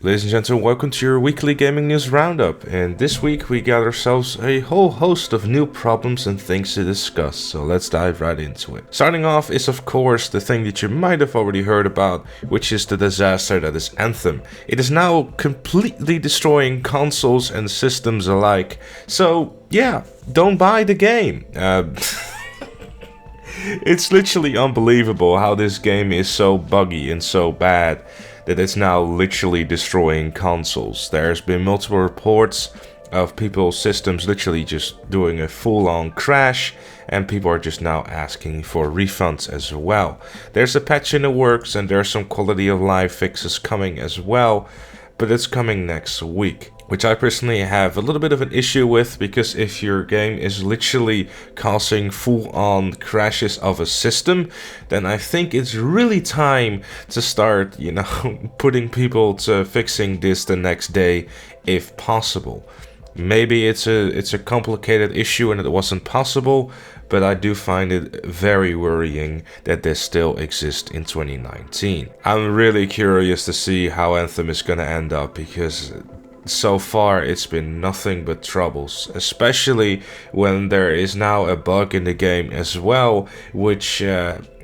Ladies and gentlemen, welcome to your weekly gaming news roundup, and this week we got ourselves a whole host of new problems and things to discuss, so let's dive right into it. Starting off is of course the thing that you might have already heard about, which is the disaster that is Anthem. It is now completely destroying consoles and systems alike, so yeah, don't buy the game. It's literally unbelievable how this game is so buggy and so bad that it's now literally destroying consoles. There's been multiple reports of people's systems literally just doing a full-on crash, and people are just now asking for refunds as well. There's a patch in the works and there's some quality of life fixes coming as well, but it's coming next week, which I personally have a little bit of an issue with, because if your game is literally causing full-on crashes of a system, then I think it's really time to start, putting people to fixing this the next day if possible. Maybe it's a complicated issue and it wasn't possible, but I do find it very worrying that this still exists in 2019. I'm really curious to see how Anthem is gonna end up, because so far it's been nothing but troubles, especially when there is now a bug in the game as well, which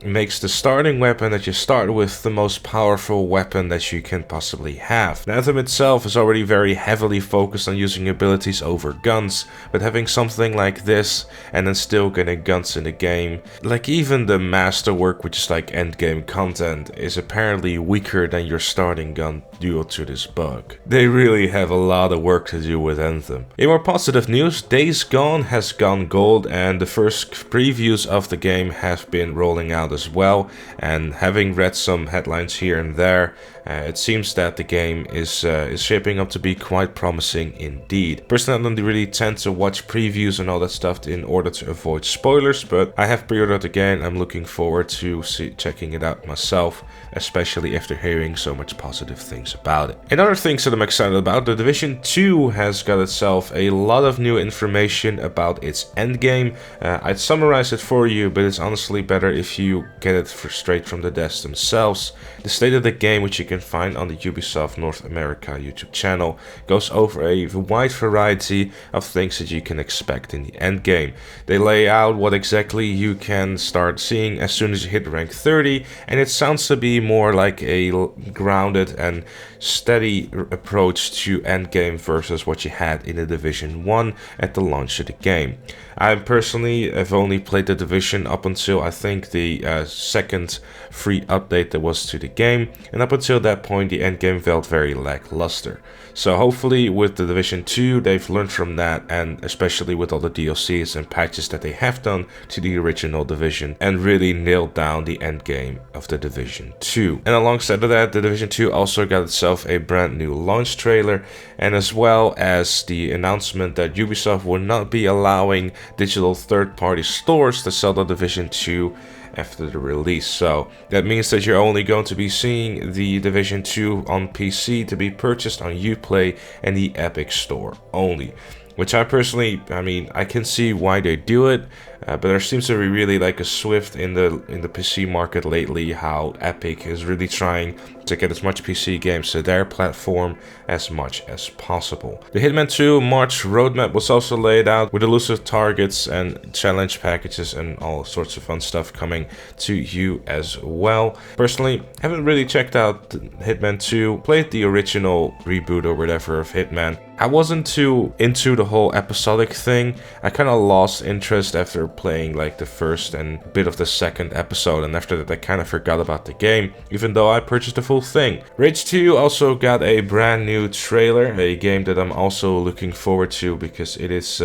makes the starting weapon that you start with the most powerful weapon that you can possibly have. Anthem itself is already very heavily focused on using abilities over guns, but having something like this and then still getting guns in the game, like even the masterwork, which is like endgame content, is apparently weaker than your starting gun due to this bug. They really have a lot of work to do with Anthem. In more positive news, Days Gone has gone gold, and the first previews of the game have been rolling out as well, and having read some headlines here and there, it seems that the game is shaping up to be quite promising indeed. Personally, I don't really tend to watch previews and all that stuff in order to avoid spoilers, but I have pre-ordered the game. I'm looking forward to checking it out myself, especially after hearing so much positive things about it. And other things that I'm excited about, The Division 2 has got itself a lot of new information about its endgame. I'd summarize it for you, but it's honestly better if you get it straight from the devs themselves. The state of the game, which you can find on the Ubisoft North America YouTube channel, goes over a wide variety of things that you can expect in the endgame. They lay out what exactly you can start seeing as soon as you hit rank 30, and it sounds to be more like a grounded and steady approach to endgame versus what you had in the Division 1 at the launch of the game. I personally have only played the Division up until I think the second free update there was to the game, and up until that point the endgame felt very lackluster. So hopefully with the Division 2 they've learned from that, and especially with all the DLCs and patches that they have done to the original Division, and really nailed down the endgame of the Division 2. And alongside of that, the Division 2 also got itself a brand new launch trailer, and as well as the announcement that Ubisoft will not be allowing digital third-party stores to sell the Division 2 after the release. So that means that you're only going to be seeing the Division 2 on PC to be purchased on Uplay and the Epic Store only. Which I personally, I can see why they do it, but there seems to be really like a swift in the PC market lately, how Epic is really trying to get as much PC games to their platform as much as possible. The Hitman 2 March roadmap was also laid out with elusive targets and challenge packages and all sorts of fun stuff coming to you as well. Personally, haven't really checked out Hitman 2, played the original reboot or whatever of Hitman. I wasn't too into the whole episodic thing. I kind of lost interest after playing like the first and bit of the second episode, and after that I kind of forgot about the game, even though I purchased the full thing. Rage 2 also got a brand new trailer, a game that I'm also looking forward to, because it is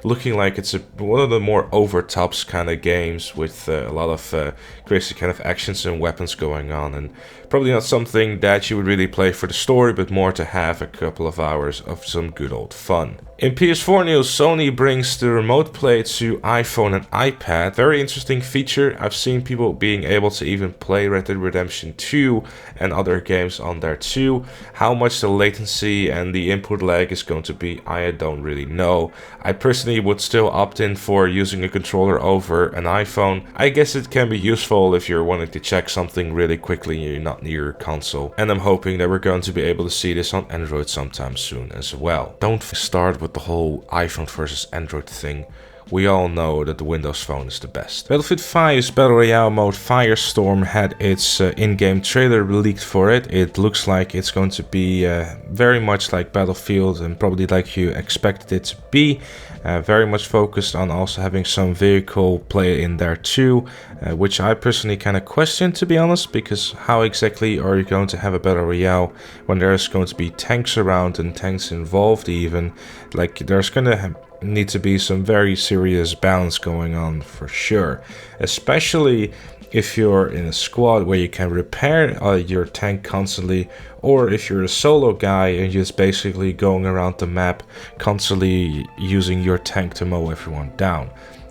looking like it's one of the more over-tops kind of games with a lot of crazy kind of actions and weapons going on, and probably not something that you would really play for the story, but more to have a couple of hours of some good old fun. In PS4 news, Sony brings the remote play to iPhone and iPad. Very interesting feature. I've seen people being able to even play Red Dead Redemption 2 and other games on there too. How much the latency and the input lag is going to be, I don't really know. I personally would still opt in for using a controller over an iPhone. I guess it can be useful if you're wanting to check something really quickly and you're not near your console. And I'm hoping that we're going to be able to see this on Android sometime soon as well. Don't start with the whole iPhone versus Android thing. We all know that the Windows Phone is the best. Battlefield 5's Battle Royale mode Firestorm had its in-game trailer leaked for it. It looks like it's going to be very much like Battlefield and probably like you expected it to be. Very much focused on also having some vehicle play in there too, which I personally kind of question, to be honest, because how exactly are you going to have a Battle Royale when there's going to be tanks around and tanks involved even? Like, there's going to need to be some very serious balance going on for sure, especially if you're in a squad where you can repair your tank constantly, or if you're a solo guy and just basically going around the map constantly using your tank to mow everyone down.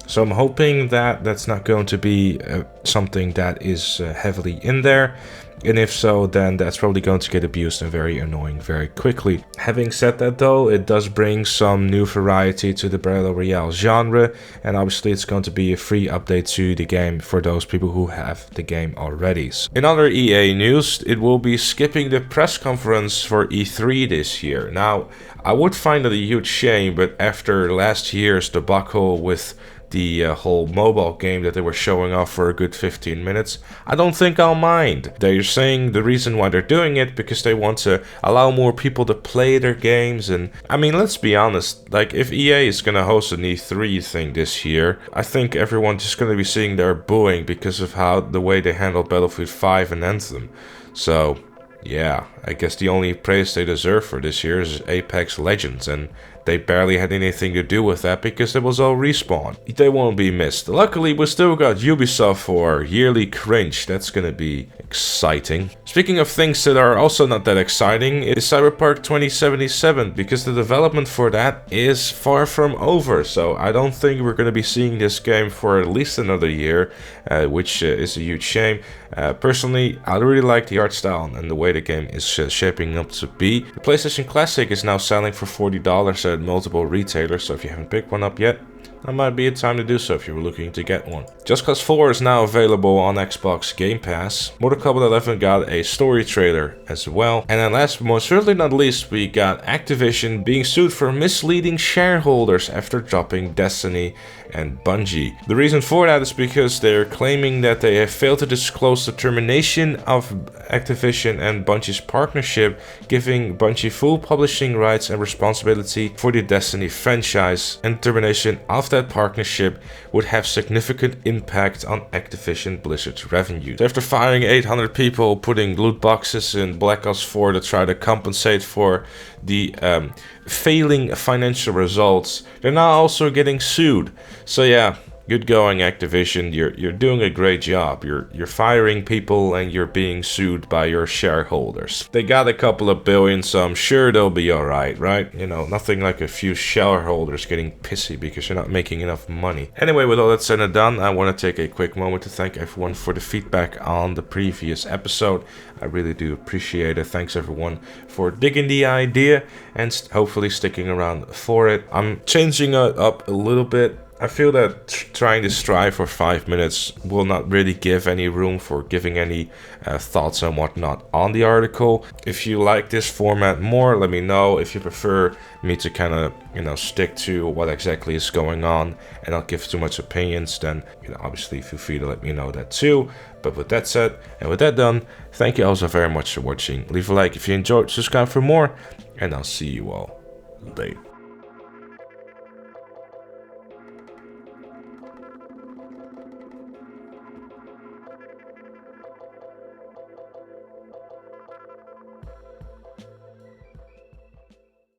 So I'm hoping that that's not going to be something that is heavily in there. And if so, then that's probably going to get abused and very annoying very quickly. Having said that though, it does bring some new variety to the Battle Royale genre, and obviously it's going to be a free update to the game for those people who have the game already. In other EA news, it will be skipping the press conference for E3 this year. Now, I would find it a huge shame, but after last year's debacle with the whole mobile game that they were showing off for a good 15 minutes, I don't think I'll mind. They're saying the reason why they're doing it because they want to allow more people to play their games, and I mean, let's be honest, like if EA is gonna host an E3 thing this year, I think everyone's just gonna be sitting there booing because of how the way they handled Battlefield 5 and Anthem. So yeah, I guess the only praise they deserve for this year is Apex Legends, and they barely had anything to do with that because it was all Respawn. They won't be missed. Luckily, we still got Ubisoft for yearly cringe. That's gonna be exciting. Speaking of things that are also not that exciting, is Cyberpunk 2077, because the development for that is far from over. So I don't think we're gonna be seeing this game for at least another year, which is a huge shame. Personally, I really like the art style and the way the game is shaping up to be. The PlayStation Classic is now selling for $40 at multiple retailers, so if you haven't picked one up yet, that might be a time to do so if you were looking to get one. Just Cause 4 is now available on Xbox Game Pass. Mortal Kombat 11 got a story trailer as well. And then last but most certainly not least, we got Activision being sued for misleading shareholders after dropping Destiny and Bungie. The reason for that is because they're claiming that they have failed to disclose the termination of Activision and Bungie's partnership, giving Bungie full publishing rights and responsibility for the Destiny franchise, and termination of that partnership would have significant impact on Activision Blizzard's revenue. After firing 800 people, putting loot boxes in Black Ops 4 to try to compensate for the failing financial results, they're now also getting sued. So yeah, good going, Activision. You're doing a great job. You're firing people and you're being sued by your shareholders. They got a couple of billion, so I'm sure they'll be alright, right? You know, nothing like a few shareholders getting pissy because you're not making enough money. Anyway, with all that said and done, I want to take a quick moment to thank everyone for the feedback on the previous episode. I really do appreciate it. Thanks everyone for digging the idea and hopefully sticking around for it. I'm changing it up a little bit. I feel that trying to strive for 5 minutes will not really give any room for giving any thoughts and whatnot on the article. If you like this format more, let me know. If you prefer me to kind of, stick to what exactly is going on and not give too much opinions, then, obviously feel free to let me know that too. But with that said, and with that done, thank you also very much for watching. Leave a like if you enjoyed, subscribe for more, and I'll see you all later.